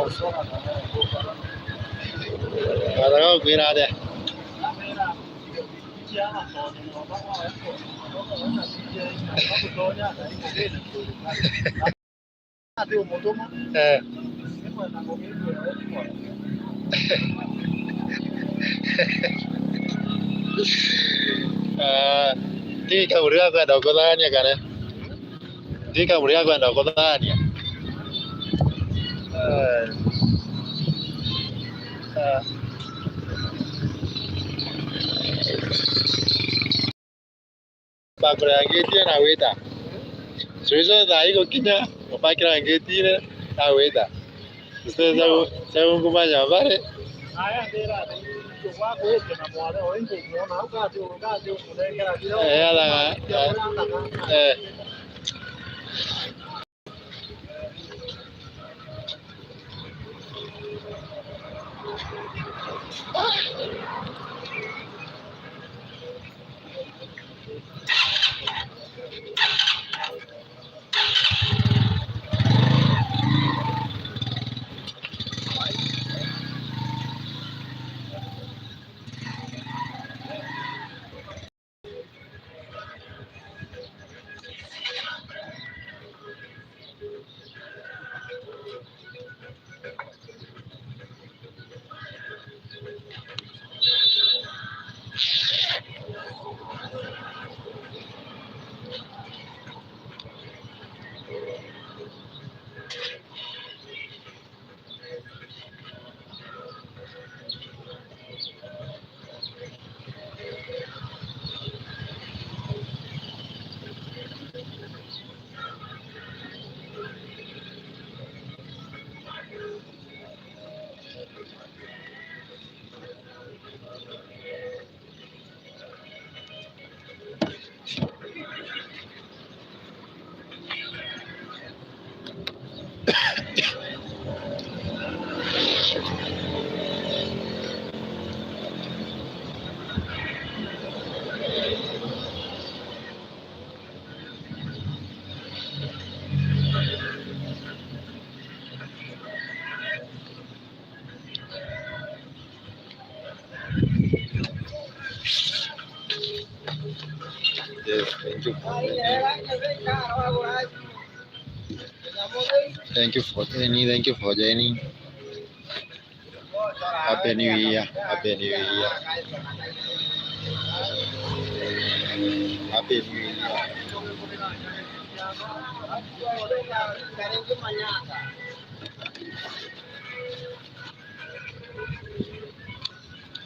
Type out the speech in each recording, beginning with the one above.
Ada kau kira ada. Di kamuria kwa ndo kodania kana. Di kamuria kwa ndo kodania. Bakura ngeti na weta. Soizo da iko kinya, bakura ngeti na weta. Sasa sababu kumanya bare. Aya ndera kwa kwete na mwale oingo muona ukati unengera kilo. Ala. Yes, thank you. Thank you for joining. Thank you for joining. Happy New Year. Happy New Year. Happy New Year.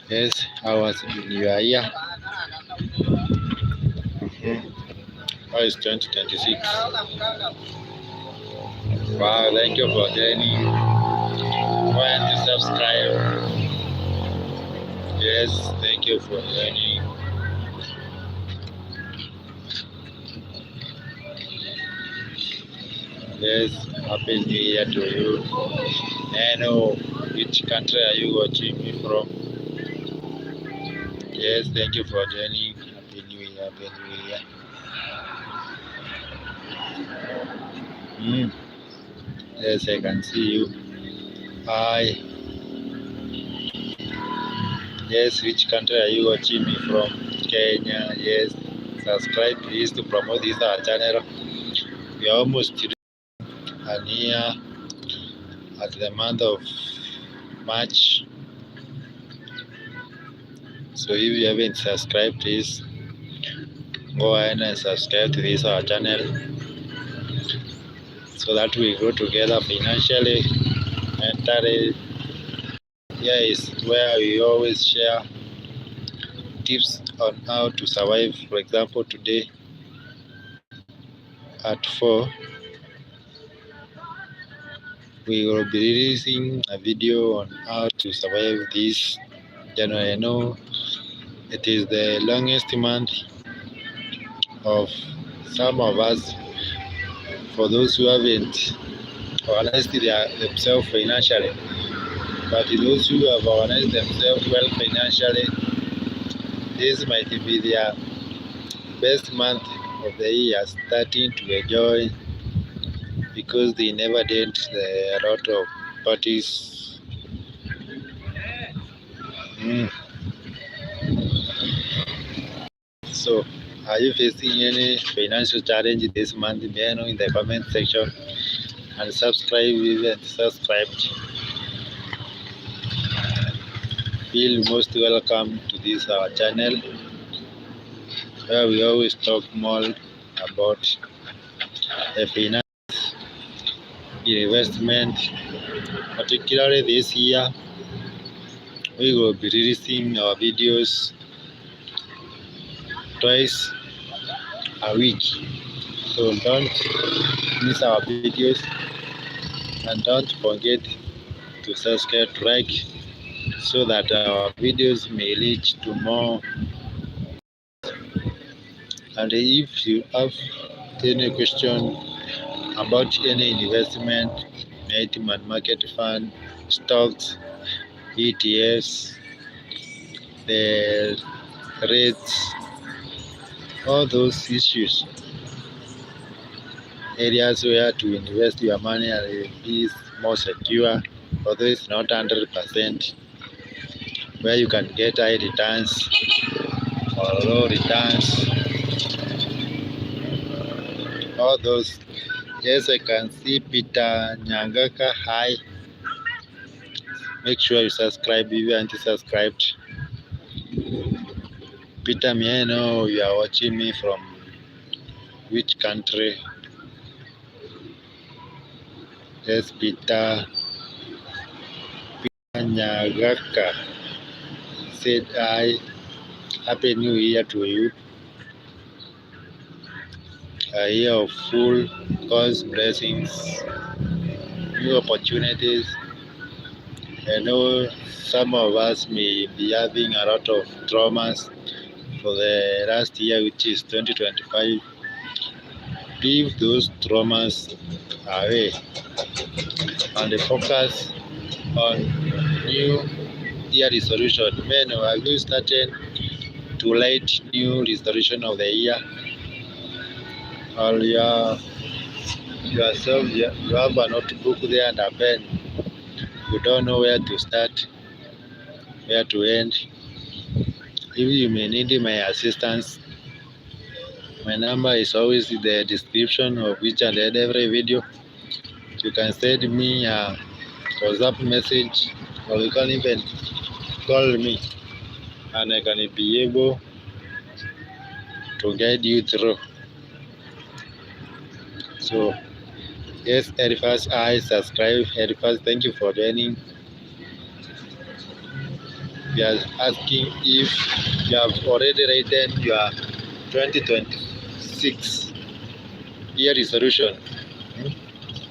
Yes, how was New Year? How is 2026? Wow, thank you for joining. Go and subscribe. Yes, thank you for joining. Yes, happy New Year to you. I know which country are you watching me from? Yes, thank you for joining. Happy New Year, Happy New Year. Yes, I can see you. Hi. Yes, which country are you watching me from? Kenya. Yes, subscribe please to promote this our channel. We are almost a year at the month of March. So if you haven't subscribed, please go ahead and subscribe to this our channel so that we grow together financially, mentally. Here is where we always share tips on how to survive. For example, today at 4 we will be releasing a video on how to survive this January. I know it is the longest month of some of us. For those who haven't organized themselves financially, but those who have organized themselves well financially, this might be their best month of the year, starting to enjoy, because they never did a lot of parties. So, are you facing any financial challenge this month? May I know in the comment section, and subscribe if you subscribed. Feel most welcome to this our channel, where we always talk more about the finance investment. Particularly this year, we will be releasing our videos twice a week. So don't miss our videos, and don't forget to subscribe, to like, so that our videos may reach to more. And if you have any question about any investment, market fund, stocks, ETFs, the rates, all those issues, areas where to invest your money and is more secure, although it's not 100%, where you can get high returns or low returns, all those. Yes, I can see Peter Nyangaka. Hi. Make sure you subscribe if you aren't subscribed. Peter, may I know you are watching me from which country? Yes, Peter Nyangaka said hi. Happy New Year to you. A year of full God's blessings, new opportunities. I know some of us may be having a lot of traumas for the last year, which is 2025. Leave those traumas away and focus on new year resolution. Men, have you started to write new resolution of the year? Or yourself, you have a notebook there and a pen. You don't know where to start, where to end. If you may need my assistance, my number is always in the description of each and every video. You can send me a WhatsApp message, or you can even call me, and I can be able to guide you through. So, yes, Edifas, I subscribe. Edifas, thank you for joining. We are asking if you have already written your 2026 year resolution.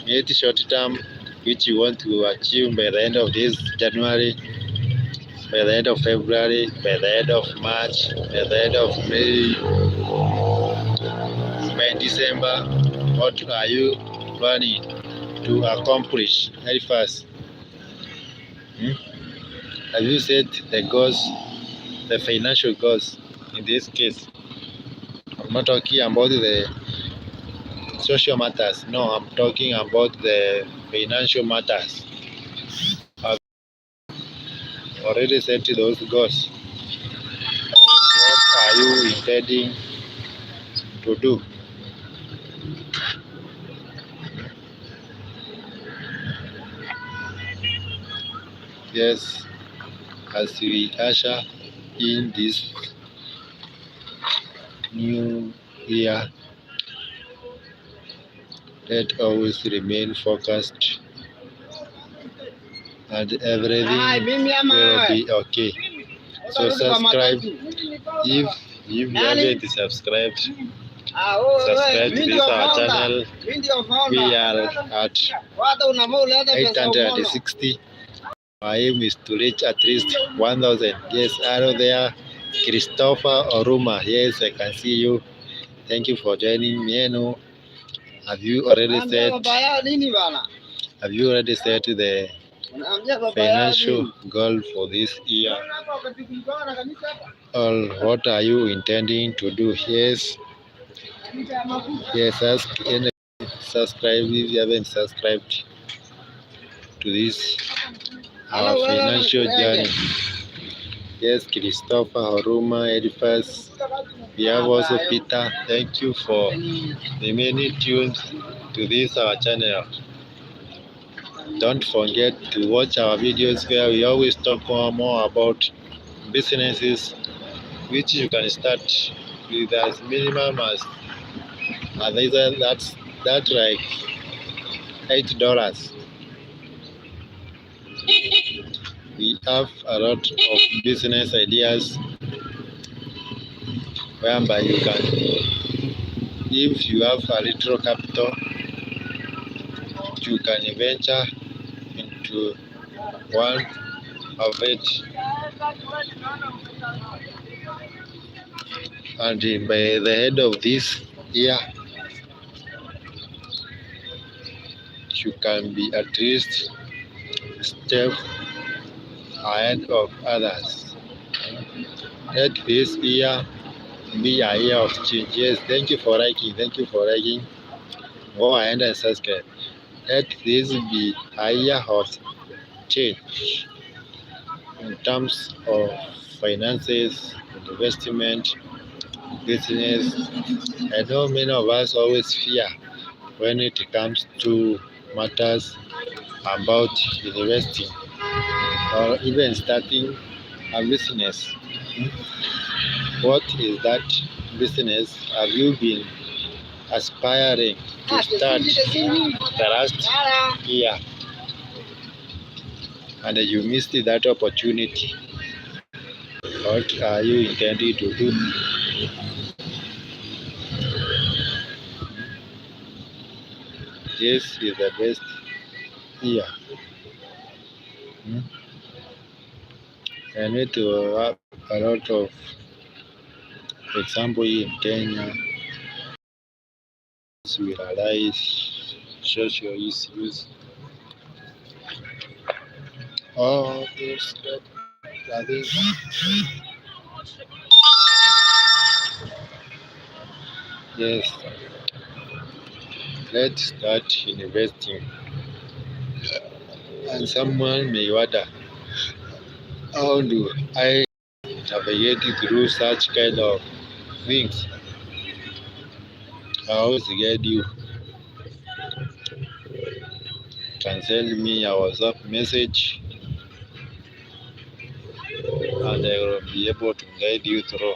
Maybe short term, which you want to achieve by the end of this January, by the end of February, by the end of March, by the end of May, by December. What are you planning to accomplish very fast? Have you set the goals, the financial goals in this case? I'm not talking about the social matters. No, I'm talking about the financial matters. I've already set those goals. What are you intending to do? Yes, as we usher in this new year, let always remain focused and everything will be okay. So subscribe if you haven't subscribed. Subscribe to this our channel. We are at 860. My aim is to reach at least 1,000. Yes, hello there, Christopher Oruma. Yes, I can see you. Thank you for joining me. Have you already set? Have you already set the financial goal for this year? Or what are you intending to do? Yes, ask any subscribe if you haven't subscribed. to this our financial journey. Yes, Christopher, Horuma, Edipas. We have also Peter. Thank you for remaining tuned to this our channel. Don't forget to watch our videos where we always talk more about businesses which you can start with as minimum as that's like $8. We have a lot of business ideas whereby you can, if you have a little capital, you can venture into one of it, and by the end of this year you can be at least a step ahead of others. Let this year be a year of change. Yes, thank you for liking. Go ahead and subscribe. Let this be a year of change in terms of finances, investment, business. I know many of us always fear when it comes to matters about investing or even starting a business. What is that business have you been aspiring to start the last year and you missed that opportunity? What are you intending to do? This is the best year. I need to have a lot of, for example, in Kenya, we realize social issues. All those that yes, let's start investing. And someone may wonder, how do I navigate through such kind of things? I always get you. Can send me a WhatsApp message and I will be able to guide you through.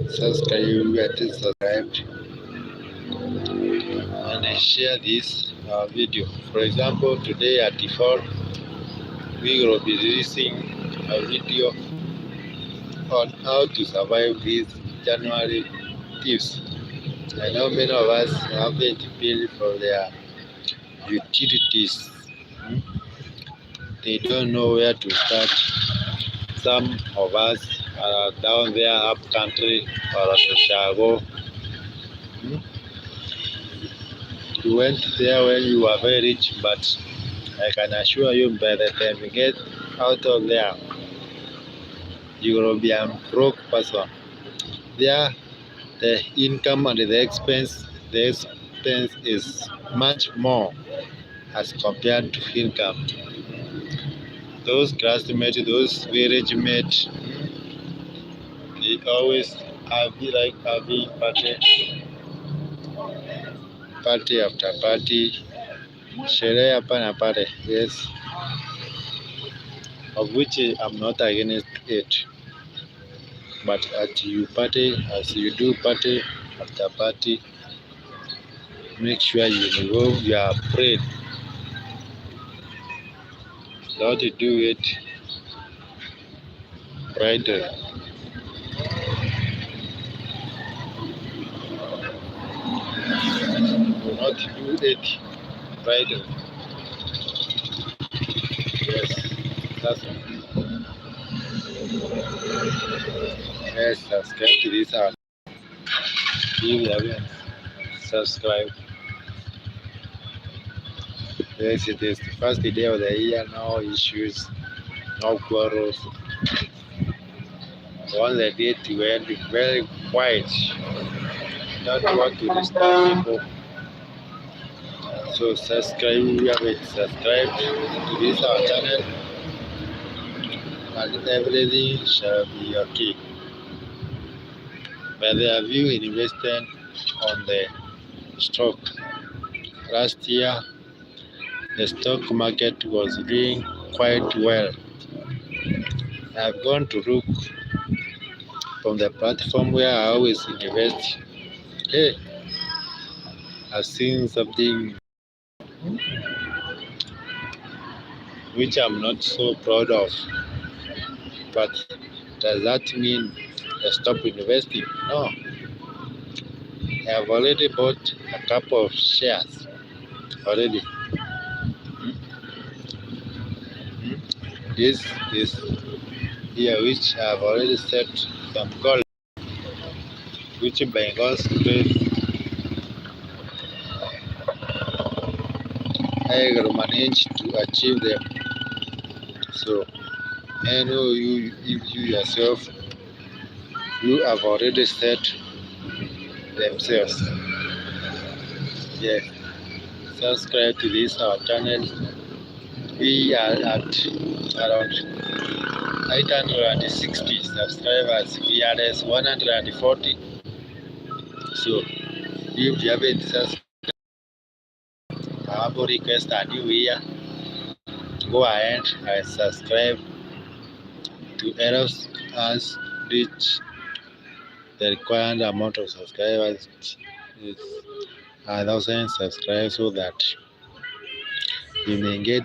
Subscribed and I share this video. For example, today at the 4 we will be releasing a video on how to survive these January tips. I know many of us haven't paid for their utilities. They don't know where to start. Some of us are down there up country or Chicago. You went there when you were very rich, but I can assure you by the time you get out of there, you will be a broke person. There, the income and the expense is much more as compared to income. Those classmates, those village mates, they always be like having party after party, sherehe hapa na pale. Yes, of which I'm not against it. But as you do party after party, make sure you remove your brain. Don't do it bridle. Do not do it bridle. Yes, that's it. Yes, subscribe to this channel. If you haven't subscribed. Yes, it is the first day of the year, no issues, no quarrels. Once the date went very quiet, network to restart before. So subscribe, we have it subscribed to this our channel, and everything shall be okay. Whether have you invested on the stock? Last year, the stock market was doing quite well. I've gone to look from the platform where I always invest. Hey, I've seen something which I'm not so proud of. But does that mean I stop investing? No. I have already bought a couple of shares already. This is here which I have already set some goals, which by God's grace I will manage to achieve them. So I know you, if you yourself, you have already set themselves. Yes, subscribe to this our channel. We are at around 860 subscribers. We are at 140. So if you haven't subscribed, I will request a new year. Go ahead and subscribe to help us reach the required amount of subscribers. It's 1,000 subscribers so that we may get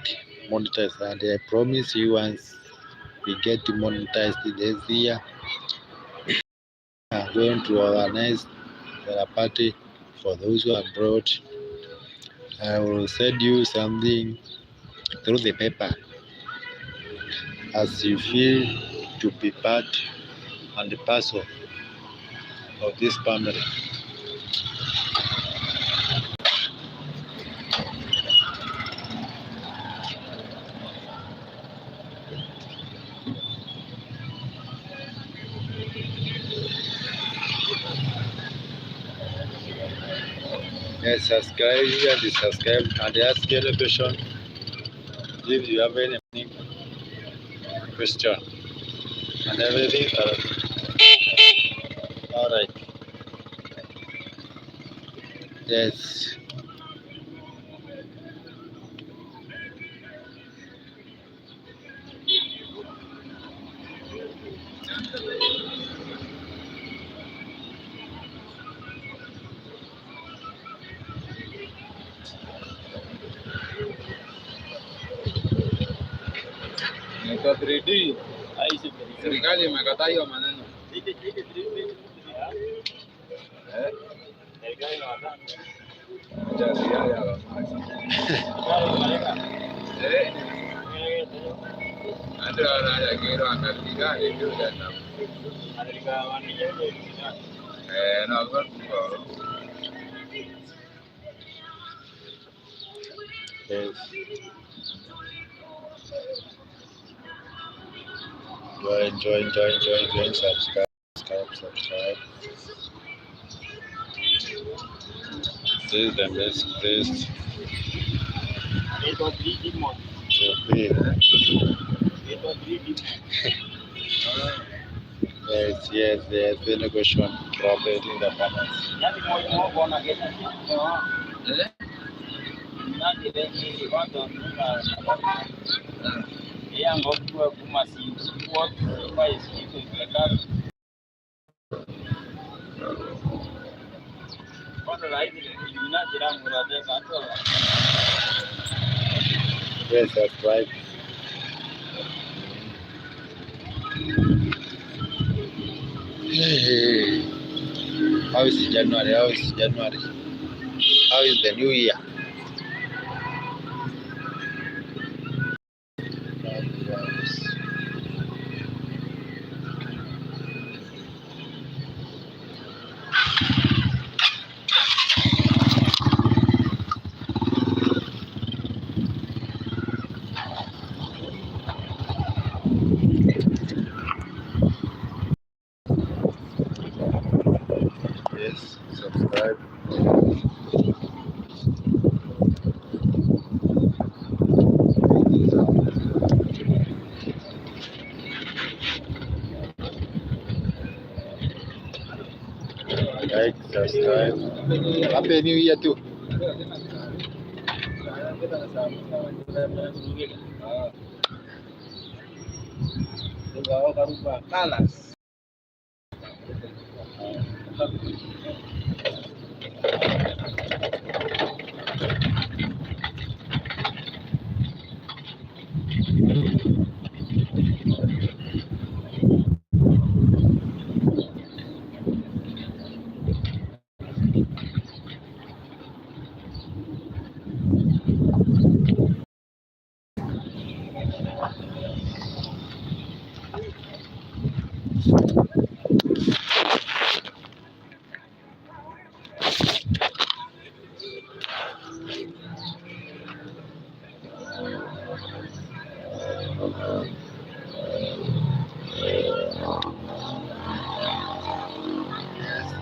monetized. And I promise you, once we get monetized this year, we are going to organize a party for those who are abroad. I will send you something through the paper as you feel to be part and the parcel of this family. Yes, subscribe and subscribe and ask any question if you have any question and everything. All right. Yes. Iko 3D. Serikali imekataa hiyo maneno. Yes. Join, subscribe. This is the best. Yes, there's been a question dropped in the comments. Yes, subscribe. Hey, how is January? How is the new year? Yes, subscribe. subscribe. Like, subscribe. Happy New Year too.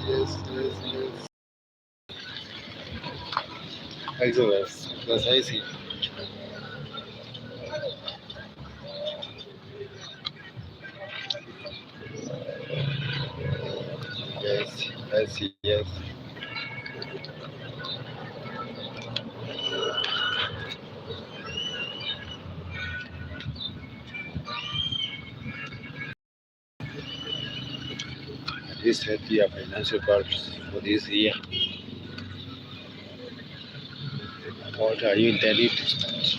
Yes. Excellent. That's easy. Yes. This happy financial purpose for this year. What are you intending to start?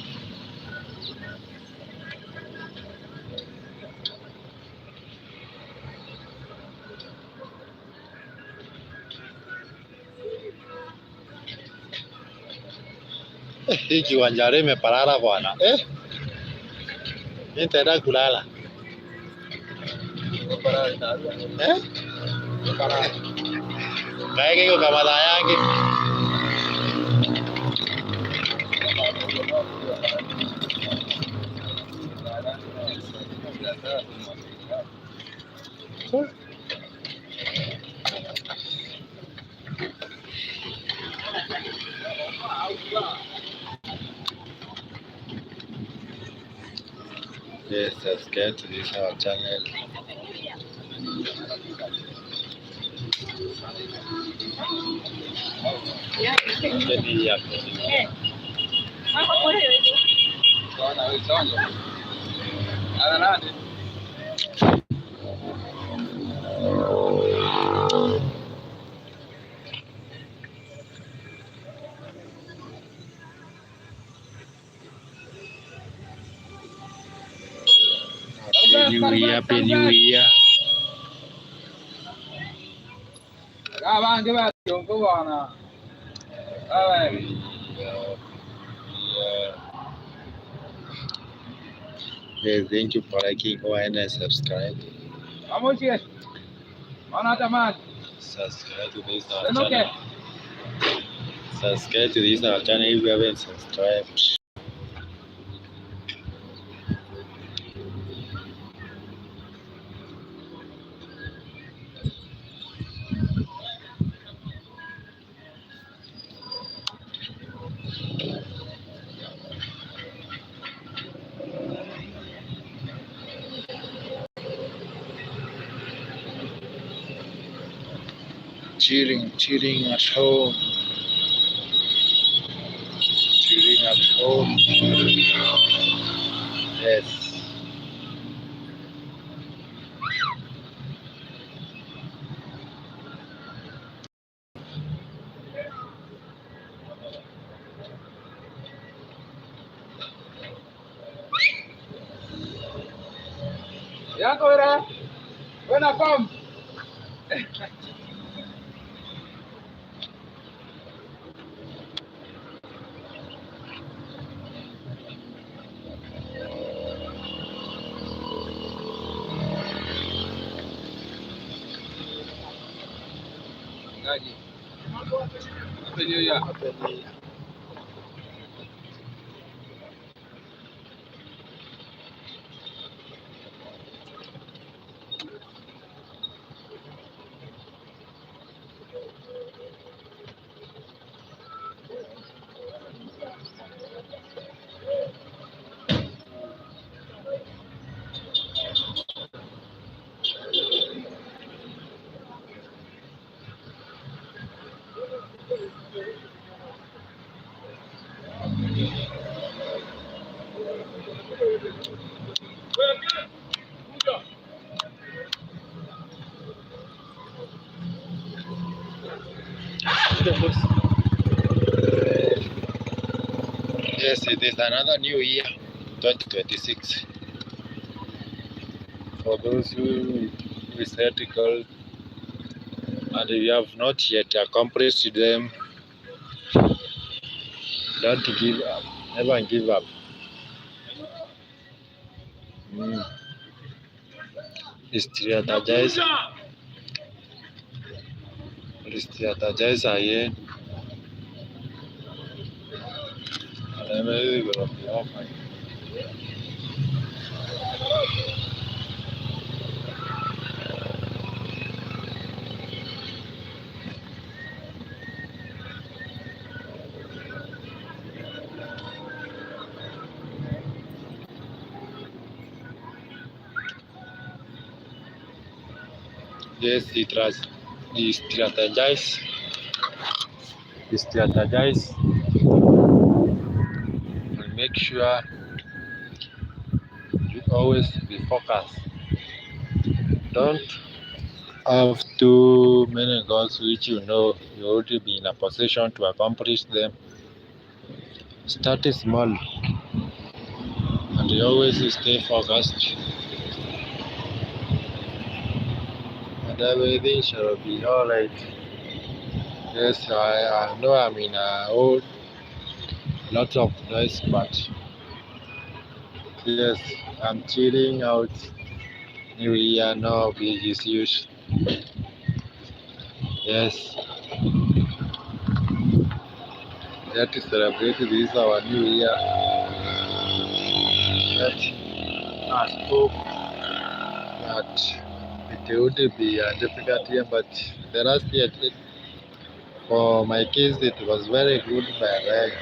Hii kiwanja imeparara bwana. Nitaenda kulala. Kaya kiko kamata yake. Yes, subscribe to this our channel. Happy New Year. Yes, thank you for liking, go ahead and subscribe. Subscribe to this our channel. Subscribe to this our channel if you haven't subscribed. Cheating at home. Cheating at home. Yes. Happy New Year. Yes, it is another new year, 2026. For those who set goals and you have not yet accomplished them, don't give up. Never give up. Strategize. Strategize again. And everything will be all fine. Yes, strategize, and make sure you always be focused. Don't have too many goals which you know you already be in a position to accomplish them. Start small and you always stay focused, and everything shall be alright. Yes, I know I'm in a whole lot of noise, but yes, I'm chilling out. New year, no big issues. Yes, that is celebrate this our new year. That I spoke that it would be a difficult year, but the last year, for my case, it was very good by right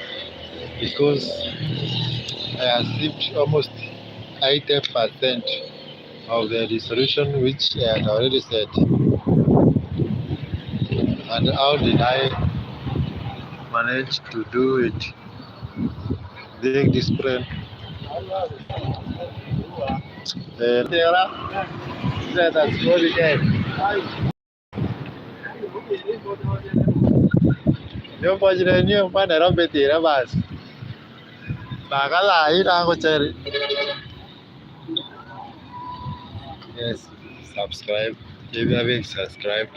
because I achieved almost 80% of the resolution which I had already set. And how did I manage to do it? Being disciplined. That's good again. Nếu bao nhiêu nhiều mà để nó bị tỉ ra bà cái lại đang có chơi. Yes, subscribe. If you haven't subscribed,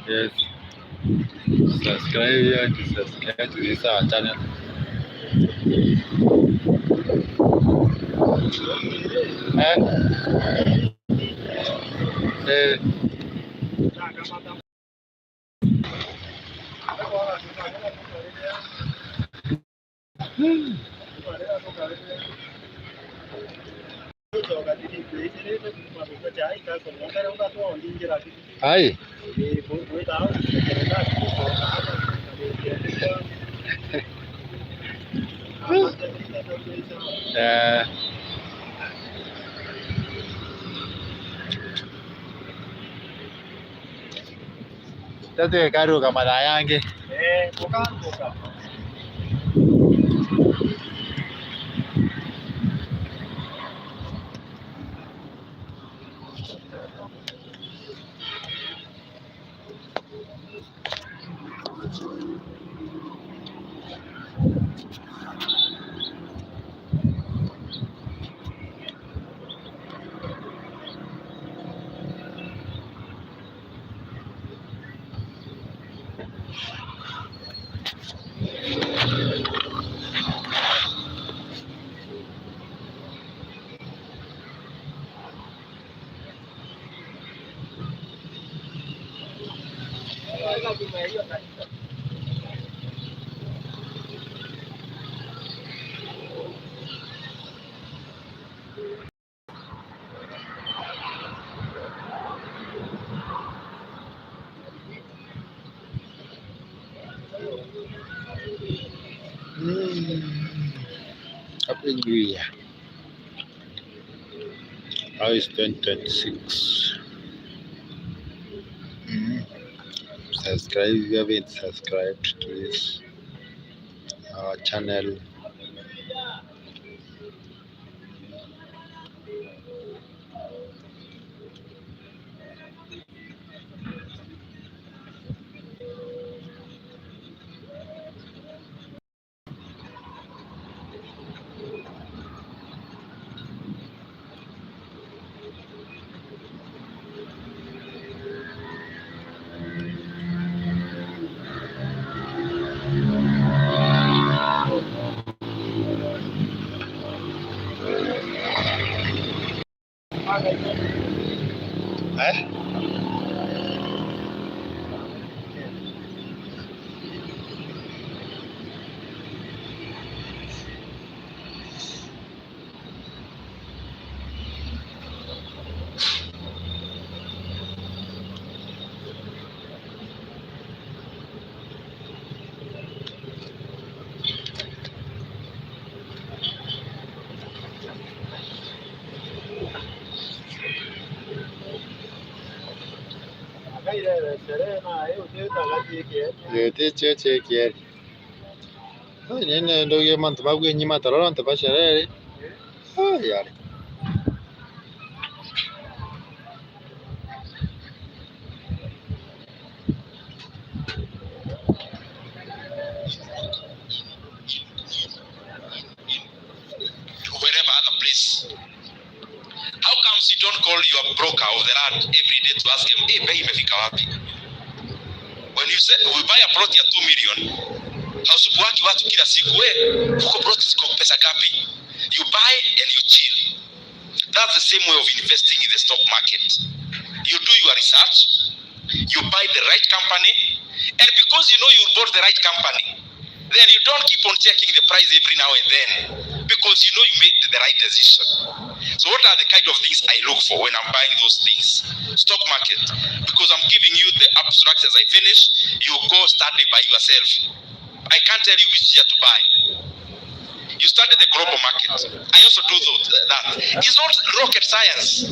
yes, subscribe here to subscribe to this our channel. Eh, ai, eh, tatu karu kama yange. Bukan. Happy New Year. How is 2026? Subscribe if you haven't subscribed to this our channel. Nendo ye mantu bagwe nyima tarora nte basharere. Yari. Wherever other place. How comes you don't call your broker of the land every day to ask him, hey, bei imefika wapi? When you say we buy a plot ya 2 million, hausubuaki watu kila siku, huko plot ziko pesa gapi? You buy and you chill. That's the same way of investing in the stock market. You do your research, you buy the right company, and because you know you bought the right company, then you don't keep on checking the price every now and then, because you know you made the right decision. So what are the kind of things I look for when I'm buying those things? Stock market, because I'm giving you the abstracts as I finish, you go study by yourself. I can't tell you which year to buy. You study the global market. I also do that. It's not rocket science.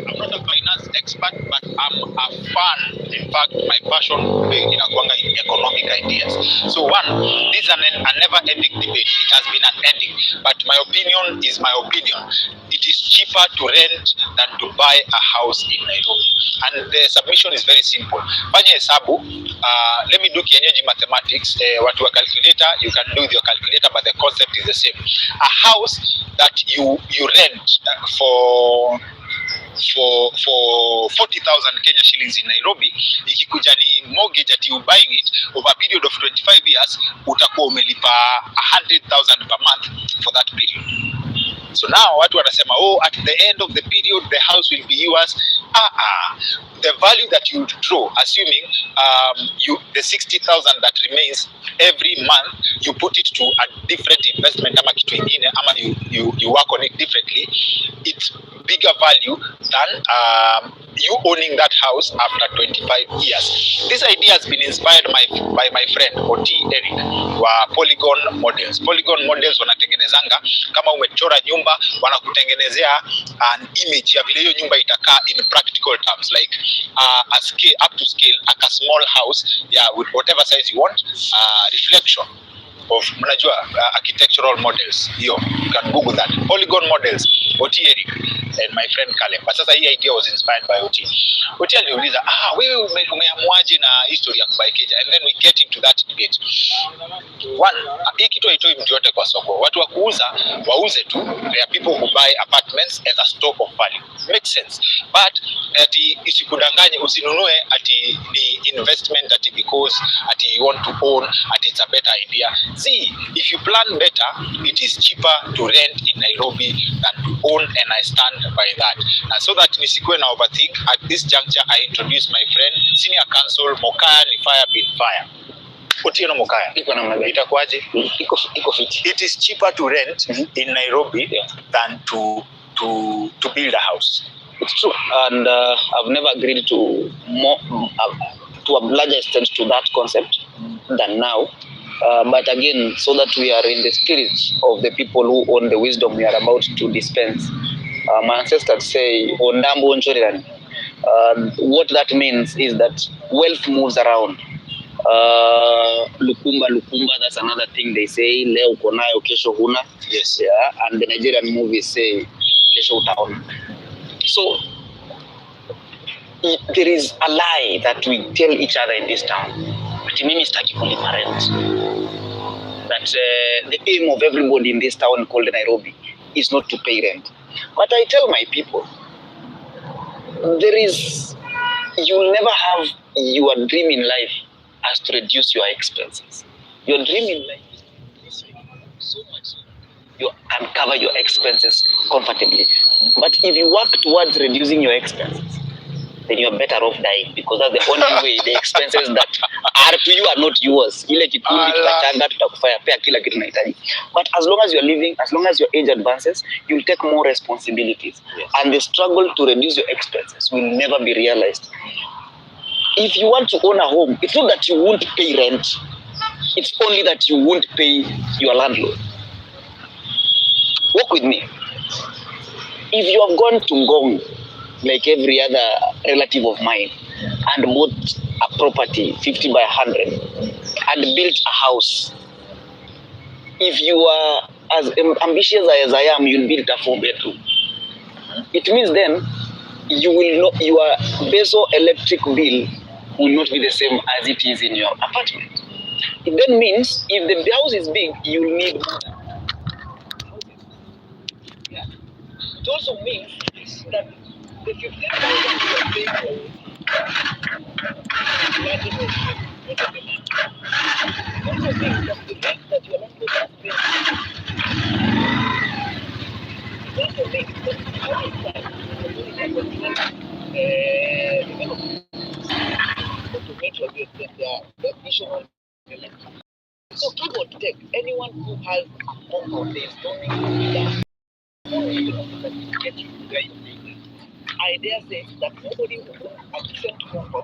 I'm not a finance expert, but I'm a fan. In fact, my passion inakuanga in economic ideas. So one, this is a never-ending debate. It has been unending, but my opinion is my opinion. It is cheaper to rent than to buy a house in Nairobi. And the submission is very simple. Fanya hesabu, let me do kienyeji mathematics. Watu wa calculator, you can do with your calculator, but the concept is the same. A house that you rent for 40,000 Kenya shillings in Nairobi, ikikuja ni mortgage at you buying it over a period of 25 years, utakuwa umelipa 100,000 per month for that period. So now watu wanasema, at the end of the period the house will be yours. The value that you draw, assuming the 60,000 that remains every month, you put it to a different investment ama kitu ingine, ama you work on it differently, it's bigger value than you owning that house after 25 years. This idea has been inspired by my friend Oti Eric wa Polygon Models. Polygon Models wanatengenezanga kama umechora nyumba, wanakutengenezea an image ya vile hiyo nyumba itakaa in practical terms, like a scale up to scale, like a small house, with whatever size you want, reflection of mnajua architectural models. You can Google that. Polygon models. Oti Eric and my friend Caleb. But sasa hii idea was inspired by Oti. Oti aliuliza, wewe umeamuaje na history ya kubuy keja? And then we get into that debate. One, hii kitu haitoi mtu yote kwa soko. Watu wa kuuza wauze tu. There are people who buy apartments as a stock of value. Makes sense. But ati isikudanganye, usinunue ati ni investment ati because ati you want to own ati it's a better idea. See, if you plan better, it is cheaper to rent in Nairobi than to own, and I stand by that. And so that nisikuwe na overthink, at this juncture I introduce my friend Senior Counsel Mokaya ni Fire Bin Fire. Otieno Mokaya. Iko namna gani? Itakuaje? Iko fit. It is cheaper to rent in Nairobi than to build a house. It's true, and I've never agreed to to a larger extent to that concept than now. But again, so that we are in the spirit of the people who own the wisdom we are about to dispense. My ancestors say, "Ondambo onchorirani." What that means is that wealth moves around. Lukumba, that's another thing they say. Leo uko nayo, kesho huna. Yes. Yeah, and the Nigerian movies say, kesho utaona. So there is a lie that we tell each other in this town. Ati mimi sitaki kulipa rent. That the aim of everybody in this town called Nairobi is not to pay rent. But I tell my people, you'll never have your dream in life as to reduce your expenses. Your dream in life is to reduce so much you can cover your expenses comfortably. But if you work towards reducing your expenses, then you are better off dying, because that's the only way. The expenses that are to you are not yours. Ile kikundi tutachanga, tutakufanya pia kila kitu unahitaji. But as long as you are living, as long as your age advances, you will take more responsibilities. Yes. And the struggle to reduce your expenses will never be realized. If you want to own a home, it's not that you won't pay rent. It's only that you won't pay your landlord. Walk with me. If you have gone to Ngong, like every other relative of mine, and bought a property 50 by 100 and built a house, if you are as ambitious as I am, you'll build a 4-bedroom. It means then your basic electric bill will not be the same as it is in your apartment. It then means if the house is big, you'll need more. Yeah. It also means that the 15,000 you are paying for it also means that the rent that you are not going to pay, it also means that the house that to make sure that the additional element. So give or take, anyone who has a home or there is no need to do that. I dare say that nobody who owns a decent home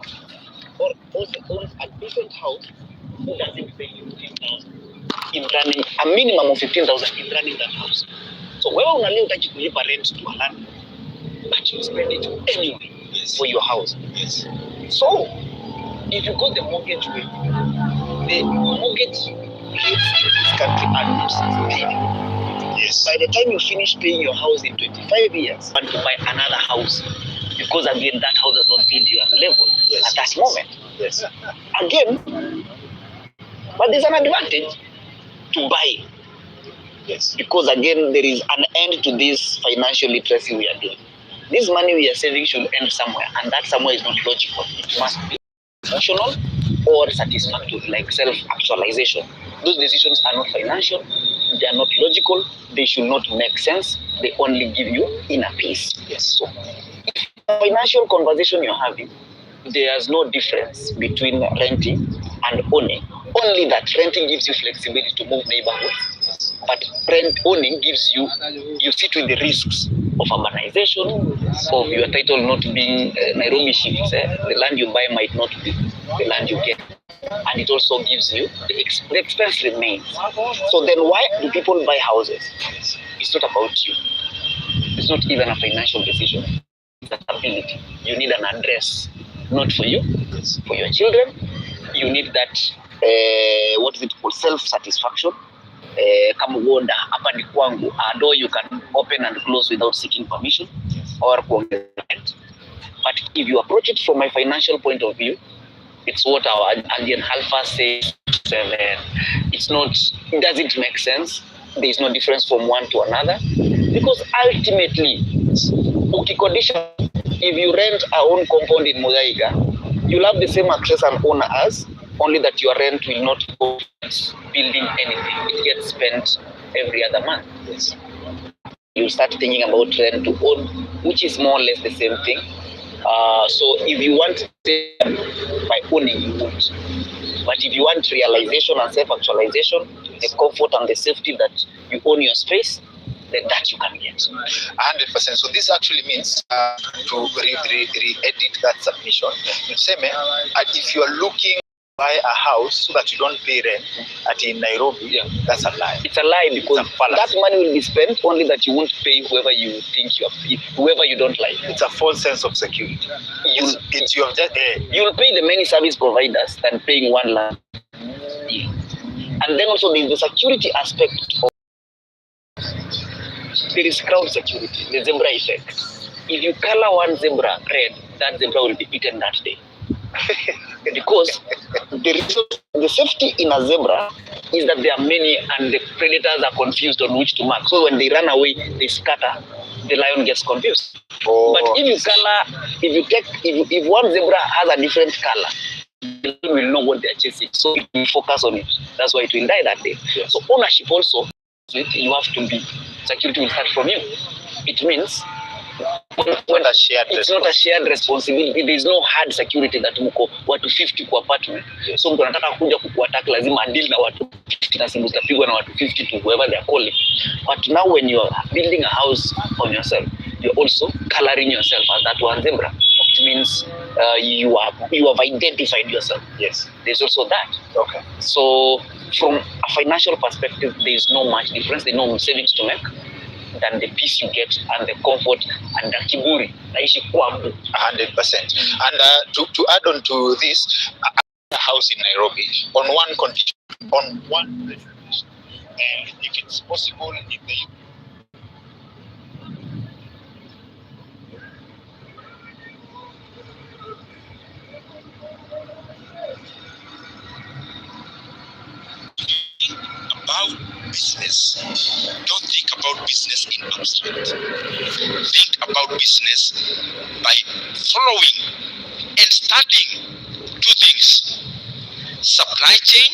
or also owns a decent house who doesn't pay 15,000 in running, a minimum of 15,000 in running that house. So wewe unalia utaki kulipa rent to a land, but you spend it anyway for your house. Yes. So if you go the mortgage way, the mortgage rates in this country are not sustainable. Yes. By the time you finish paying your house in 25 years, and to buy another house, because again that house does not build you at level at that moment. Yes. Again, but there's an advantage to buy. Yes. Because again, there is an end to this financial literacy we are doing. This money we are saving should end somewhere, and that somewhere is not logical. It must be functional or satisfactory, like self-actualization. Those decisions are not financial, they are not logical, they should not make sense, they only give you inner peace. Yes. So, if the financial conversation you're having, there's no difference between renting and owning. Only that renting gives you flexibility to move neighborhoods, but owning gives you sit with the risks of urbanization, of your title not being Nairobi shifts. The land you buy might not be the land you get. And it also gives you, the expense remains. So then why do people buy houses? It's not about you. It's not even a financial decision. It's an ability. You need an address, not for you, for your children. You need that what is it called, self satisfaction. Kama uonda hapa ni kwangu, a door you can open and close without seeking permission or kuongeza rent. But if you approach it from my financial point of view, it's what our Andean Alpha says. It's not, it doesn't make sense. There is no difference from one to another, because ultimately, ukikodisha, if you rent a own compound in Muthaiga, you'll have the same access and owner as, only that your rent will not go building anything. It gets spent every other month. Yes. You start thinking about rent to own, which is more or less the same thing. So if you want to stay by owning, you won't. But if you want realization and self-actualization, the comfort and the safety that you own your space, then that you can get. 100%. So this actually means to re-edit that submission. If you are looking to buy a house so that you don't pay rent in Nairobi, that's a lie. It's a lie, because that money will be spent, only that you won't pay whoever you think whoever you don't like. It's a false sense of security. You'll pay the many service providers than paying one land. And then also there is the security aspect of, there is crowd security, the zebra effect. If you color one zebra red, that zebra will be eaten that day. Because the safety in a zebra is that there are many and the predators are confused on which to mark. So when they run away, they scatter, the lion gets confused. But if you color, if one zebra has a different color, the lion will know what they are chasing. So it will focus on it. That's why it will die that day. Yes. So ownership also, you have to be, security will start from you. It means it's not a shared responsibility. There is no hard security that mko watu 50 kwa apartment. So mtu anataka kuja kukuattack, lazima deal na watu 50 na simu zitapigwa na watu 50 to whoever they are calling. But now when you are building a house on yourself, you're also coloring yourself as that one zebra. It means you have identified yourself. Yes, there's also that. Okay. So from a financial perspective, there is no much difference. There is no savings to make than the peace you get and the comfort and the kiburi naishi kwangu. 100%. And to add on to this, a house in Nairobi on one condition, and if it's possible, if they about business, don't think about business in abstract. Think about business by following and studying two things: supply chain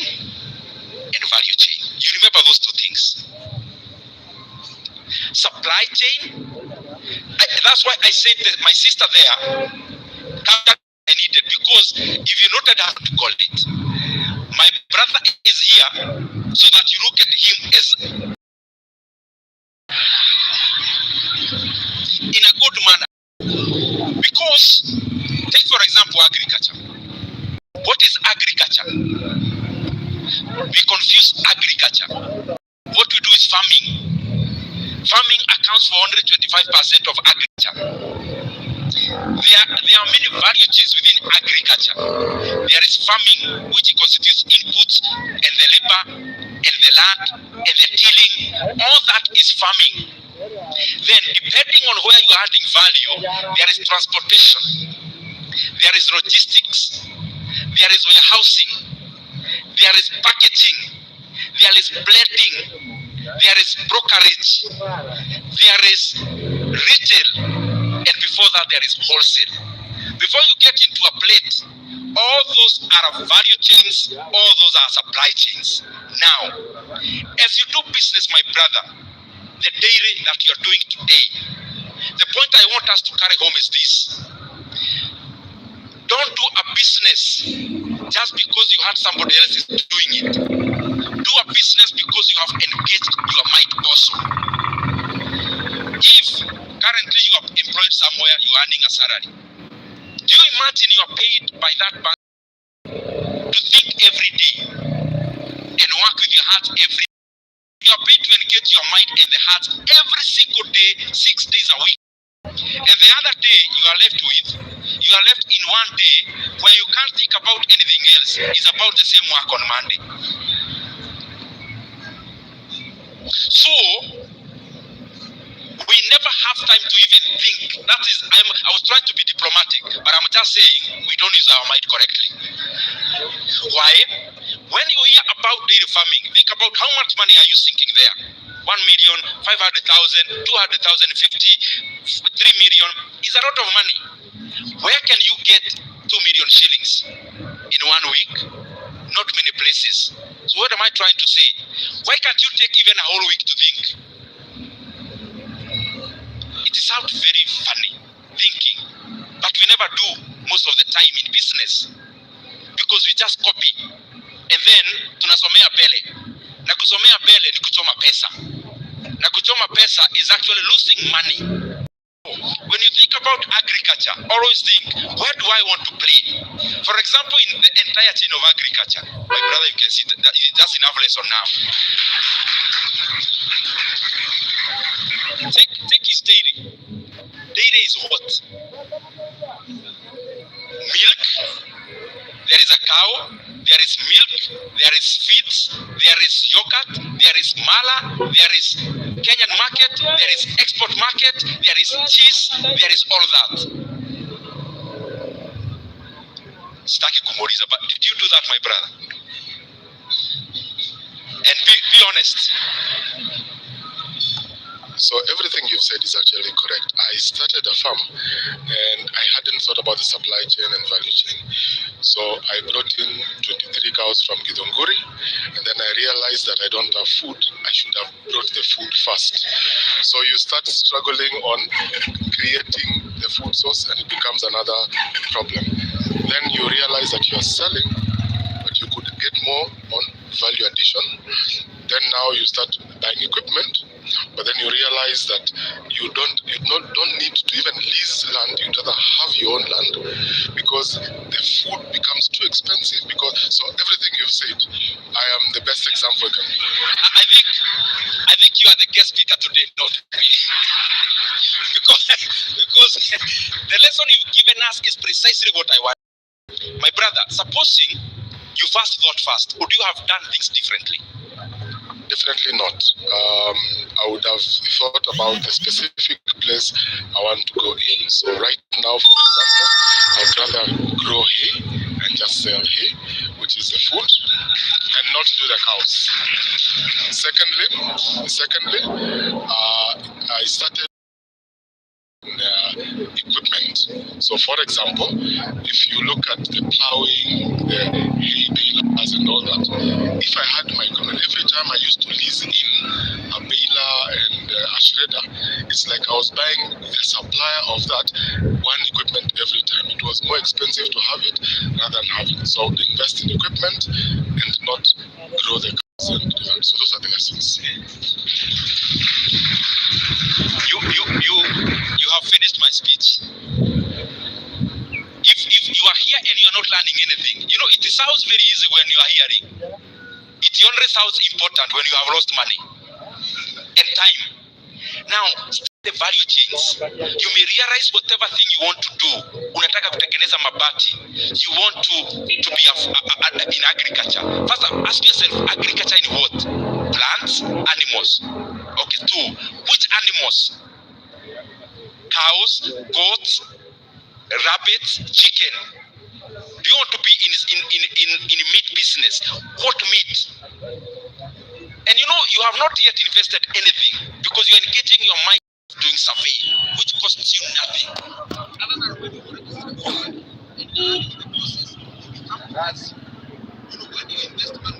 and value chain. You remember those two things? Supply chain, that's why I said that my sister there, I needed, because if you noted how to call it, my brother is here so that you look at him as in a good manner. Because, take for example agriculture. What is agriculture? We confuse agriculture. What we do is farming. Farming accounts for 125% of agriculture. There are many value chains within agriculture. There is farming, which constitutes inputs and the labor and the land and the tilling. All that is farming. Then, depending on where you are adding value, there is transportation, there is logistics, there is warehousing, there is packaging, there is blending, there is brokerage, there is retail, and before that there is wholesale. Before you get into a plate, all those are value chains, all those are supply chains. Now, as you do business, my brother, the daily that you are doing today, the point I want us to carry home is this: don't do a business just because you had somebody else is doing it. Do a business because you have engaged your mind also. If currently you are employed somewhere, you are earning a salary, do you imagine you are paid by that bank to think every day and work with your heart every day? You are paid to engage your mind and the heart every single day, 6 days a week. And the other day you are left with, you you are left in one day where you can't think about anything else. It's about the same work on Monday. So we never have time to even think. That is, I was trying to be diplomatic, but I'm just saying we don't use our mind correctly. Why? When you hear about dairy farming, think about how much money are you sinking there. 1,500,000, 200,000, 50, 3 million is a lot of money. Where can you get 2 million shillings in 1 week? Not many places. So what am I trying to say? Why can't you take even a whole week to think? It sounds very funny thinking, but we never do most of the time in business because we just copy and then tunasomea pele. Na kusomea pele ni kuchoma pesa. Na kuchoma pesa is actually losing money. When you think about agriculture, always think, where do I want to play? For example, in the entire chain of agriculture, my brother, you can see that that's enough lesson now. Take his dairy. Dairy is what? Milk. There is a cow. There is milk. There is feeds. There is yogurt. There is mala. There is Kenyan market. There is export market. There is cheese. There is all that. Sitaki kumuuliza, but did you do that, my brother? And be honest. So everything you've said is actually correct. I started a farm and I hadn't thought about the supply chain and value chain. So I brought in 23 cows from Githunguri, and then I realized that I don't have food. I should have brought the food first. So you start struggling on creating the food source and it becomes another problem. Then you realize that you are selling, but you could get more on value addition. Then now you start buying equipment, but then you realize that you don't need to even lease land. You'd rather have your own land because the food becomes too expensive. So everything you've said, I am the best example. I think you are the guest speaker today, not me. because the lesson you've given us is precisely what I want. My brother, supposing you thought, would you have done things differently? Definitely not. I would have thought about the specific place I want to go in. So right now, for example, I'd rather grow hay and just sell hay, which is the food, and not do the cows. Secondly, I started equipment. So for example, if you look at the plowing, the hay balers and all that, if I had my equipment, every time I used to lease in a baler and a shredder, it's like I was buying the supplier of that one equipment every time. It was more expensive to have it rather than having it. So I would invest in equipment and not grow the cows and do that. So those are the lessons. You have finished my speech. If you are here and you are not learning anything, it sounds very easy when you are hearing. It only sounds important when you have lost money and time. Now, the value chains. You may realize whatever thing you want to do. Unataka kutengeneza mabati. You want to be in agriculture. First, ask yourself, agriculture in what? Plants, animals. Okay, 2. Which animals? Cows, goats, rabbits, chicken. Do you want to be in meat business? What meat? And you have not yet invested anything because you are engaging your mind doing survey, which costs you nothing. That's when you invest money